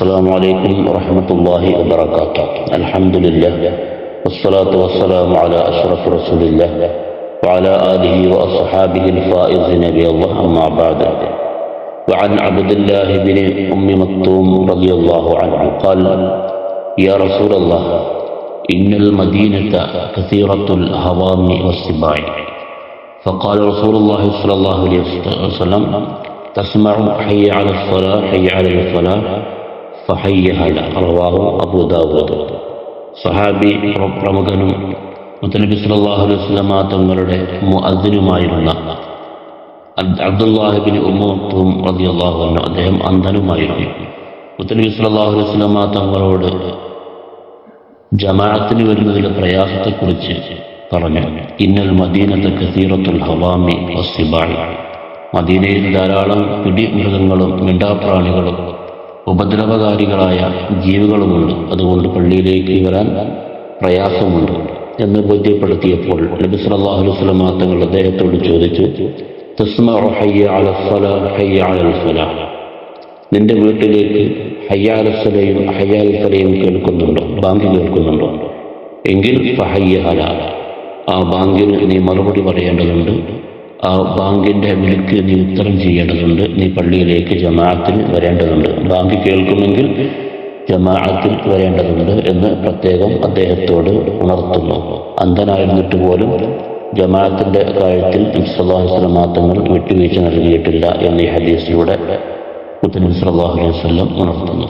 السلام عليكم ورحمة الله وبركاته. الحمد لله والصلاة والسلام على أشرف رسول الله وعلى آله وأصحابه الفائزين بالله، أما بعد. وعن عبد الله بن أم مكتوم رضي الله عنه قال: يا رسول الله، إن المدينة كثيرة الهوام والسباع. فقال رسول الله صلى الله عليه وسلم: تسمع حي على الصلاة حي على الفلاح ഫഹയ്യഹല. റവാഹു അബൂ ദാവൂദ്. സഹാബി പ്രമുഖനും മുത്തനബി സല്ലല്ലാഹു അലൈഹി വസല്ലമ തങ്ങളുടെ മുഅദ്ദിനുമായിരുന്ന അബ്ദുല്ലാഹി ഇബ്നു ഉമ്മ മക്തൂം റളിയല്ലാഹു അൻഹു, അദ്ദേഹം അന്ധനുമായിരുന്നു. മുത്തനബി സല്ലല്ലാഹു അലൈഹി വസല്ലമ തങ്ങളോട് ജമാഅത്തിന് വരുന്നതിലെ പ്രയാസത്തെക്കുറിച്ച് പറഞ്ഞു. ഇന്നൽ മദീനത കസീറത്തുൽ ഹവാമി വസ്സിബാഇ. മദീനയിൽ ധാരാളം പിടിമൃഗങ്ങളും മിണ്ടാപ്രാണികളും ഉപദ്രവകാരികളായ ജീവികളുമുണ്ട്, അതുകൊണ്ട് പള്ളിയിലേക്ക് വരാൻ പ്രയാസമുണ്ട് എന്ന് ബോധ്യപ്പെടുത്തിയപ്പോൾ നബി സല്ലല്ലാഹു അലൈഹി വസല്ലം തങ്ങൾ അദ്ദേഹത്തോട് ചോദിച്ചു: തസ്മഉ ഹയ്യ അലൽ സ്വലാഹ് ഹയ്യ അലൽ ഫലാഹ്. നിന്റെ വീട്ടിലേക്ക് ഹയ്യ അലൽ സ്വലയും ഹയ്യ അലൽ ഫലയും കേൾക്കുന്നുണ്ടോ, ബാങ്ക് കേൾക്കുന്നുണ്ടോ? എങ്കിൽ ഫഹയ്യഹല, ആ ബാങ്കിന് നീ മറുപടി പറയേണ്ടതുണ്ട്, ആ ബാങ്കിൻ്റെ വിളിക്ക് നീ ഉത്തരം ചെയ്യേണ്ടതുണ്ട്, നീ പള്ളിയിലേക്ക് ജമാഅത്തിന് വരേണ്ടതുണ്ട്. ബാങ്ക് കേൾക്കുമെങ്കിൽ ജമാഅത്തിൽ വരേണ്ടതുണ്ട് എന്ന് പ്രത്യേകം അദ്ദേഹത്തോട് ഉണർത്തുന്നു. അന്ധനായിരുന്നിട്ട് പോലും ജമാഅത്തിൻ്റെ കാര്യത്തിൽ നബി സല്ലല്ലാഹു അലൈഹി വസല്ലം തങ്ങൾ വിട്ടുവീഴ്ച നൽകിയിട്ടില്ല എന്ന് ഈ ഹദീസിലൂടെ മുത്തനബി സല്ലല്ലാഹു അലൈഹി വസല്ലം ഉണർത്തുന്നു.